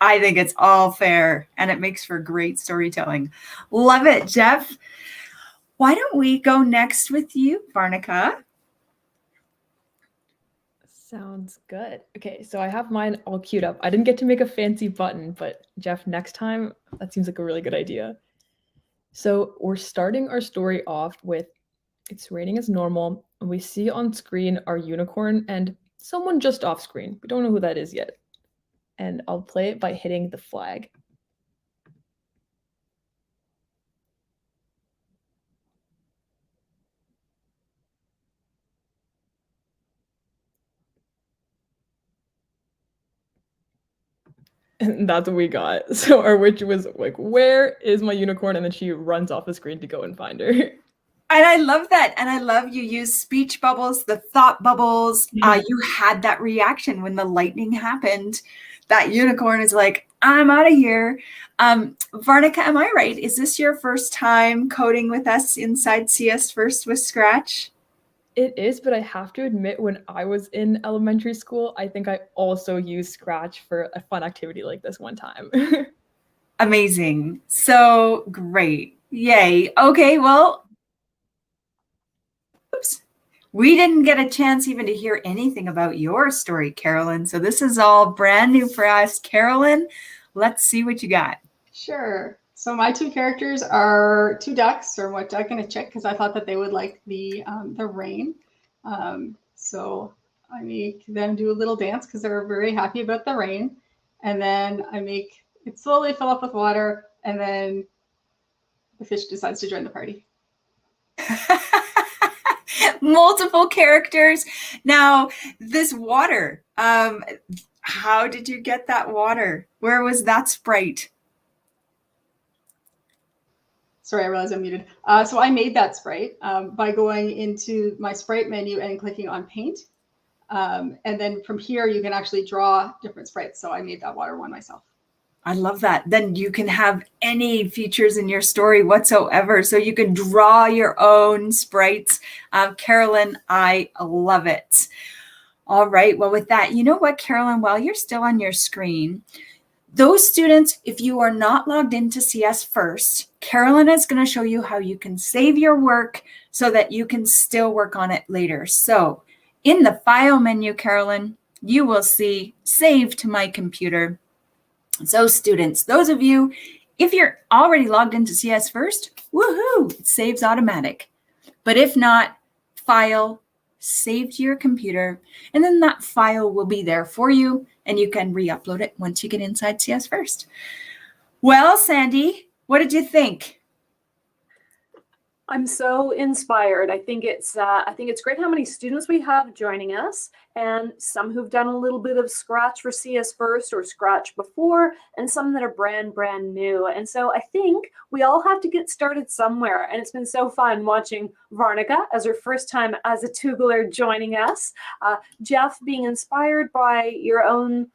Speaker 1: I think it's all fair and it makes for great storytelling. Love it, Jeff. Why don't we go next with you, Varnika?
Speaker 4: Sounds good. Okay, so I have mine all queued up. I didn't get to make a fancy button, but Jeff, next time, that seems like a really good idea. So we're starting our story off with it's raining as normal, and we see on screen our unicorn and someone just off screen. We don't know who that is yet. And I'll play it by hitting the flag. And that's what we got. So our witch was like, where is my unicorn? And then she runs off the screen to go and find her.
Speaker 1: And I love that. And I love you use speech bubbles, the thought bubbles. You had that reaction when the lightning happened. That unicorn is like, I'm out of here. Varnika, am I right? Is this your first time coding with us inside CS First with Scratch?
Speaker 4: It is, but I have to admit, when I was in elementary school, I think I also used Scratch for a fun activity like this one time.
Speaker 1: Amazing. So great. Yay. Okay, well, oops. We didn't get a chance even to hear anything about your story, Carolyn. So this is all brand new for us. Carolyn, let's see what you got.
Speaker 3: Sure. So my two characters are two ducks, or what duck and a chick, because I thought that they would like the rain. So I make them do a little dance because they're very happy about the rain. And then I make it slowly fill up with water, and then the fish decides to join the party.
Speaker 1: Multiple characters. Now, this water, how did you get that water? Where was that sprite?
Speaker 3: Sorry, I realized I'm muted. So I made that sprite by going into my sprite menu and clicking on paint. And then from here, you can actually draw different sprites. So I made that water one myself.
Speaker 1: I love that. Then you can have any features in your story whatsoever. So you can draw your own sprites. Carolyn, I love it. All right. Well, with that, you know what, Carolyn, while you're still on your screen, those students, if you are not logged into CS First, Carolyn is going to show you how you can save your work so that you can still work on it later. So in the file menu, Carolyn, you will see save to my computer. So students, those of you, if you're already logged into CS First, woohoo, it saves automatic. But if not, file, save to your computer, and then that file will be there for you, and you can re-upload it once you get inside CS First. Well, Sandy, what did you think?
Speaker 2: I'm so inspired. I think it's great how many students we have joining us, and some who've done a little bit of Scratch for CS First or Scratch before, and some that are brand new. And so I think we all have to get started somewhere. And it's been so fun watching Varnika as her first time as a Toogler joining us. Jeff, being inspired by your own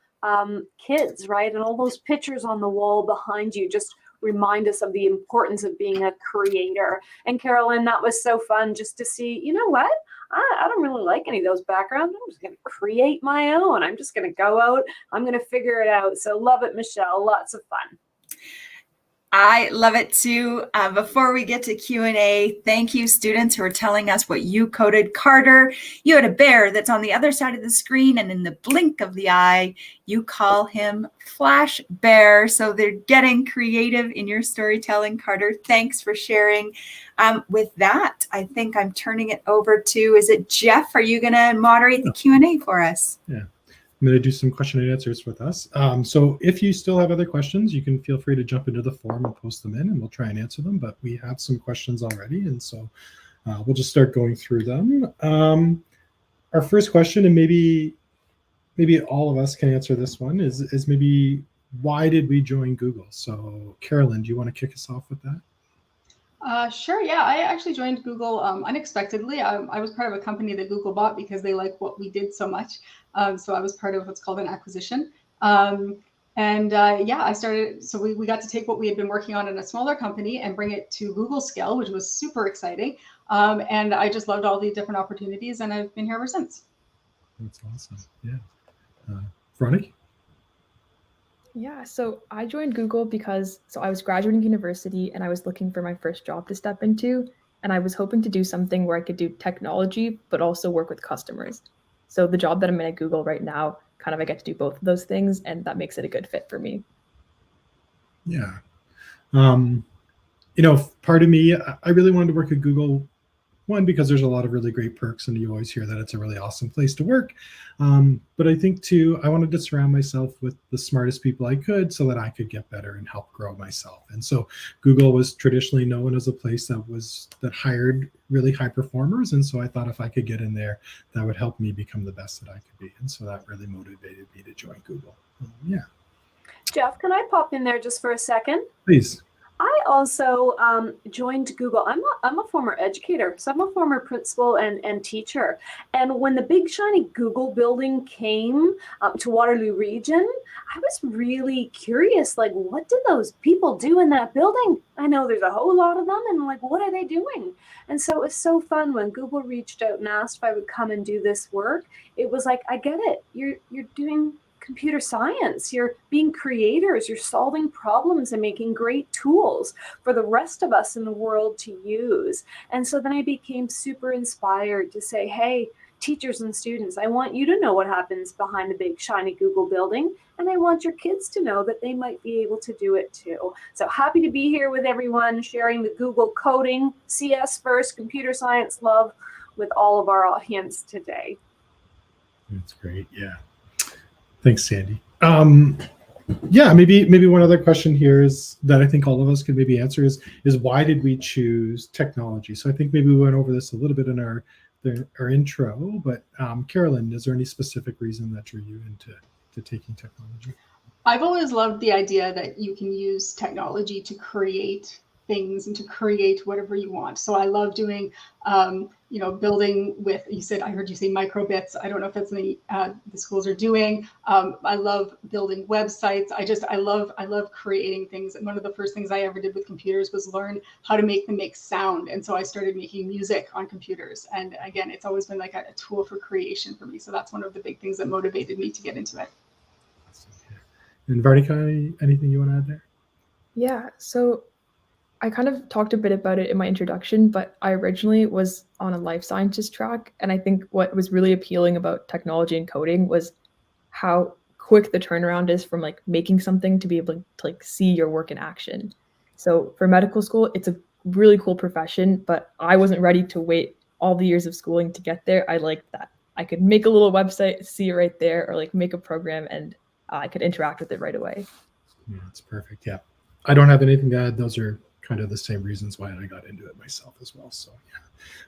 Speaker 2: kids, right? And all those pictures on the wall behind you just remind us of the importance of being a creator. And Carolyn, that was so fun just to see, you know what? I don't really like any of those backgrounds. I'm just going to create my own. I'm just going to go out. I'm going to figure it out. So love it, Michelle. Lots of fun.
Speaker 1: I love it too. Before we get to Q&A, thank you, students who are telling us what you coded. Carter, you had a bear that's on the other side of the screen, and in the blink of the eye, you call him Flash Bear. So they're getting creative in your storytelling, Carter. Thanks for sharing. With that, I think I'm turning it over to, is it Jeff? Are you going to moderate the Q&A for us?
Speaker 5: Yeah. I'm going to do some question and answers with us. So if you still have other questions, you can feel free to jump into the forum and post them in, and we'll try and answer them. But we have some questions already, and so we'll just start going through them. Our first question, and maybe all of us can answer this one, is maybe why did we join Google? So Carolyn, do you want to kick us off with that?
Speaker 3: Sure. Yeah, I actually joined Google unexpectedly. I was part of a company that Google bought because they like what we did so much. So I was part of what's called an acquisition. I started. So we got to take what we had been working on in a smaller company and bring it to Google scale, which was super exciting. And I just loved all the different opportunities, and I've been here ever since.
Speaker 5: That's awesome. Yeah. Veronica?
Speaker 4: Yeah, so I joined Google because I was graduating university and I was looking for my first job to step into, and I was hoping to do something where I could do technology but also work with customers. So the job that I'm in at Google right now, kind of I get to do both of those things, and that makes it a good fit for me.
Speaker 5: Yeah. Part of me, I really wanted to work at Google. One, because there's a lot of really great perks, and you always hear that it's a really awesome place to work. But I think too, I wanted to surround myself with the smartest people I could so that I could get better and help grow myself. And so Google was traditionally known as a place that hired really high performers. And so I thought if I could get in there, that would help me become the best that I could be. And so that really motivated me to join Google. Yeah.
Speaker 2: Jeff, can I pop in there just for a second?
Speaker 5: Please.
Speaker 2: I also joined Google. I'm a former educator, so I'm a former principal and teacher. And when the big shiny Google building came to Waterloo Region, I was really curious, like, what do those people do in that building? I know there's a whole lot of them, and like, what are they doing? And so it was so fun when Google reached out and asked if I would come and do this work. It was like, I get it. You're doing computer science, you're being creators, you're solving problems and making great tools for the rest of us in the world to use. And so then I became super inspired to say, hey, teachers and students, I want you to know what happens behind the big shiny Google building, and I want your kids to know that they might be able to do it too. So happy to be here with everyone, sharing the Google coding, CS first, computer science love with all of our audience today.
Speaker 5: That's great. Yeah. Thanks, Sandy. Maybe one other question here is that I think all of us could maybe answer is why did we choose technology? So I think maybe we went over this a little bit in our intro, but Carolyn, is there any specific reason that drew you into taking technology?
Speaker 3: I've always loved the idea that you can use technology to create things and to create whatever you want. So I love doing, building with, I heard you say microbits. I don't know if that's something the schools are doing. I love building websites. I love creating things. And one of the first things I ever did with computers was learn how to make them make sound. And so I started making music on computers. And again, it's always been like a tool for creation for me. So that's one of the big things that motivated me to get into it.
Speaker 5: And Varnika, anything you want to add there?
Speaker 4: Yeah, so I kind of talked a bit about it in my introduction, but I originally was on a life sciences track. And I think what was really appealing about technology and coding was how quick the turnaround is from like making something to be able to like see your work in action. So for medical school, it's a really cool profession, but I wasn't ready to wait all the years of schooling to get there. I liked that I could make a little website, see it right there, or like make a program and I could interact with it right away.
Speaker 5: Yeah, that's perfect. Yeah. I don't have anything to add. Those are kind of the same reasons why I got into it myself as well. So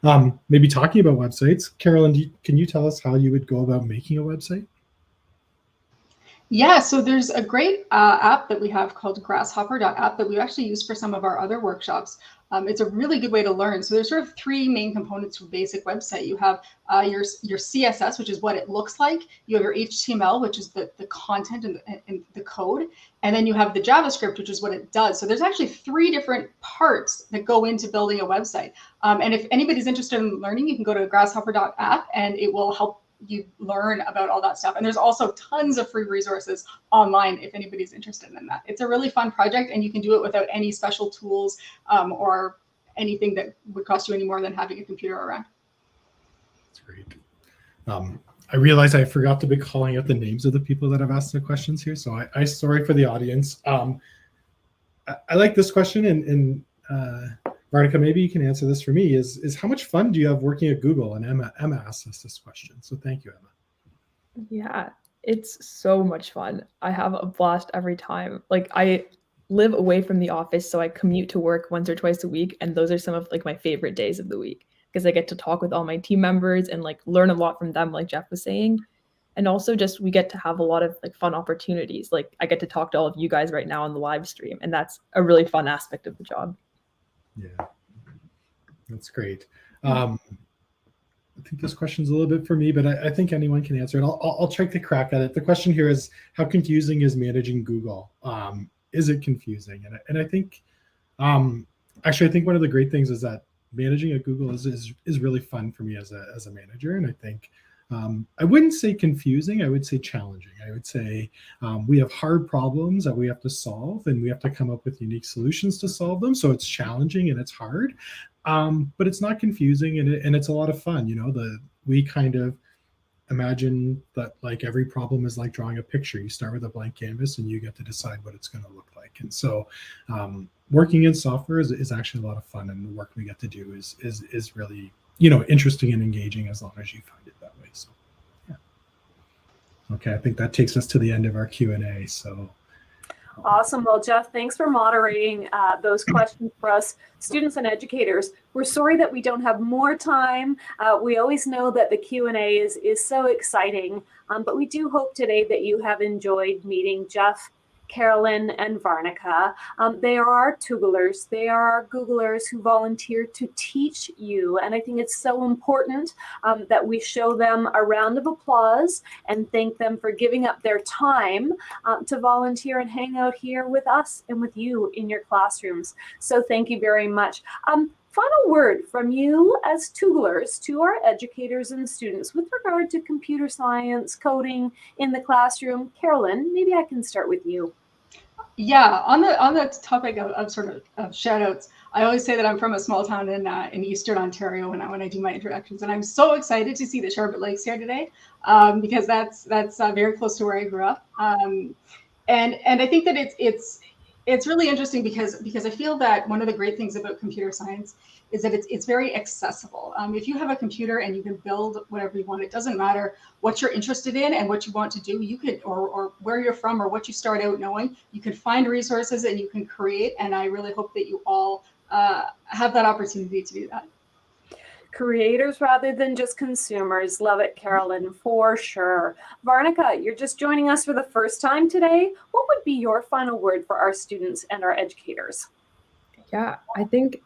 Speaker 5: yeah, maybe talking about websites, Carolyn, can you tell us how you would go about making a website?
Speaker 3: Yeah, so there's a great app that we have called Grasshopper.app that we actually use for some of our other workshops. It's a really good way to learn. So there's sort of three main components to a basic website. You have your CSS, which is what it looks like. You have your HTML, which is the content and the code. And then you have the JavaScript, which is what it does. So there's actually three different parts that go into building a website. And if anybody's interested in learning, you can go to Grasshopper.app and it will help you learn about all that stuff. And there's also tons of free resources online if anybody's interested in that. It's a really fun project and you can do it without any special tools or anything that would cost you any more than having a computer around.
Speaker 5: That's great. I realized I forgot to be calling out the names of the people that have asked the questions here. So I sorry for the audience. I like this question, and Varnika, maybe you can answer this for me, is how much fun do you have working at Google? And Emma asked us this question. So thank you, Emma.
Speaker 4: Yeah, it's so much fun. I have a blast every time. Like, I live away from the office, so I commute to work once or twice a week, and those are some of like my favorite days of the week because I get to talk with all my team members and like learn a lot from them, like Jeff was saying. And also just we get to have a lot of like fun opportunities. Like, I get to talk to all of you guys right now on the live stream, and that's a really fun aspect of the job.
Speaker 5: Yeah, that's great. I think this question's a little bit for me, but I think anyone can answer it. I'll try to crack at it. The question here is, how confusing is managing Google? Is it confusing? And I think, actually, I think one of the great things is that managing at Google is really fun for me as a manager. And I think I wouldn't say confusing, I would say challenging. I would say we have hard problems that we have to solve, and we have to come up with unique solutions to solve them. So it's challenging and it's hard, but it's not confusing, and it's a lot of fun. You know, we kind of imagine that like every problem is like drawing a picture. You start with a blank canvas and you get to decide what it's going to look like. And so working in software is actually a lot of fun, and the work we get to do is really, you know, interesting and engaging as long as you find it that way. So yeah. Okay, I think that takes us to the end of our Q&A. So
Speaker 2: Awesome. Well, Jeff, thanks for moderating those questions for us students and educators. We're sorry that we don't have more time. We always know that the Q&A is so exciting, but we do hope today that you have enjoyed meeting Jeff, Carolyn, and Varnika. They are our Tooglers. They are our Googlers who volunteer to teach you. And I think it's so important that we show them a round of applause and thank them for giving up their time to volunteer and hang out here with us and with you in your classrooms. So thank you very much. Final word from you as Tooglers to our educators and students with regard to computer science, coding in the classroom. Carolyn, maybe I can start with you.
Speaker 3: Yeah, on the topic of sort of shout outs, I always say that I'm from a small town in Eastern Ontario when I do my introductions, and I'm so excited to see the Sharbot Lakes here today because that's very close to where I grew up, and I think that it's really interesting because I feel that one of the great things about computer science is that it's very accessible. If you have a computer and you can build whatever you want, it doesn't matter what you're interested in and what you want to do. You could, or where you're from or what you start out knowing, you can find resources and you can create. And I really hope that you all have that opportunity to do that.
Speaker 2: Creators rather than just consumers. Love it, Carolyn, for sure. Varnika, you're just joining us for the first time today. What would be your final word for our students and our educators?
Speaker 4: Yeah, I think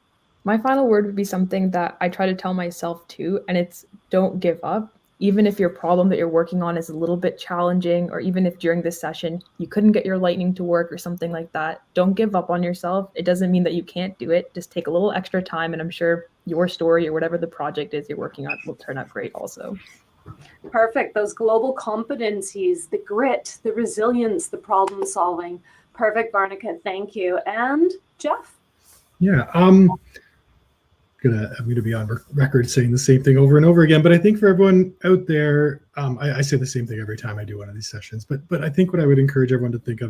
Speaker 4: my final word would be something that I try to tell myself too, and it's don't give up. Even if your problem that you're working on is a little bit challenging, or even if during this session you couldn't get your lightning to work or something like that, don't give up on yourself. It doesn't mean that you can't do it. Just take a little extra time, and I'm sure your story or whatever the project is you're working on will turn out great also.
Speaker 2: Perfect. Those global competencies, the grit, the resilience, the problem solving. Perfect, Varnika. Thank you. And Jeff?
Speaker 5: Yeah, I'm gonna be on record saying the same thing over and over again, but I think for everyone out there, I say the same thing every time I do one of these sessions, but I think what I would encourage everyone to think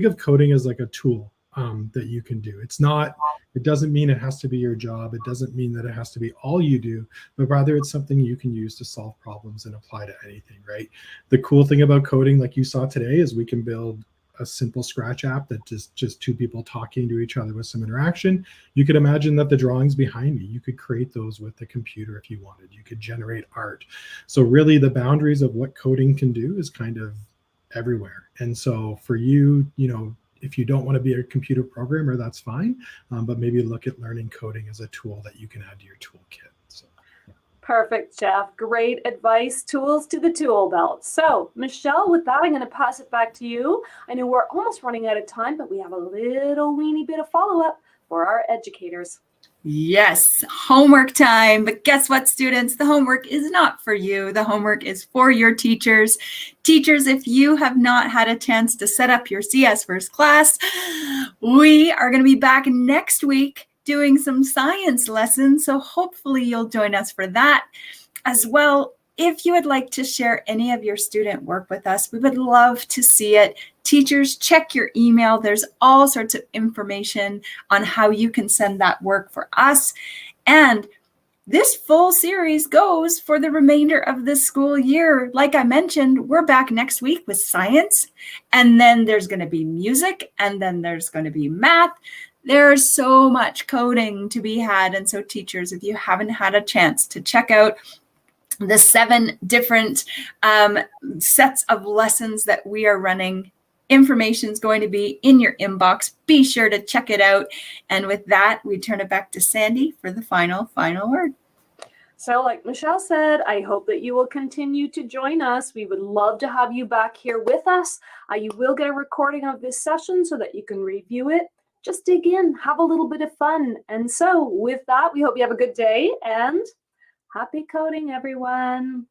Speaker 5: of coding as like a tool that you can do. It doesn't mean it has to be your job. It doesn't mean that it has to be all you do, but rather it's something you can use to solve problems and apply to anything, right? The cool thing about coding, like you saw today, is we can build a simple Scratch app that just two people talking to each other with some interaction. You could imagine that the drawings behind me, you could create those with the computer if you wanted. You could generate art. So really the boundaries of what coding can do is kind of everywhere. And so for you, if you don't want to be a computer programmer, that's fine. But maybe look at learning coding as a tool that you can add to your toolkit. So, yeah.
Speaker 2: Perfect, Jeff. Great advice. Tools to the tool belt. So, Michelle, with that, I'm going to pass it back to you. I know we're almost running out of time, but we have a little weeny bit of follow-up for our educators.
Speaker 1: Yes, homework time. But guess what, students? The homework is not for you. The homework is for your teachers. Teachers, if you have not had a chance to set up your CS First class, we are going to be back next week doing some science lessons. So hopefully you'll join us for that as well. If you would like to share any of your student work with us, we would love to see it. Teachers, check your email. There's all sorts of information on how you can send that work for us. And this full series goes for the remainder of this school year. Like I mentioned, we're back next week with science, and then there's going to be music, and then there's going to be math. There's so much coding to be had. And so teachers, if you haven't had a chance to check out the 7 different sets of lessons that we are running, information is going to be in your inbox. Be sure to check it out. And with that, we turn it back to Sandy for the final word.
Speaker 2: So like Michelle said, I hope that you will continue to join us. We would love to have you back here with us. You will get a recording of this session so that you can review it. Just dig in, have a little bit of fun. And so with that, we hope you have a good day and happy coding, everyone.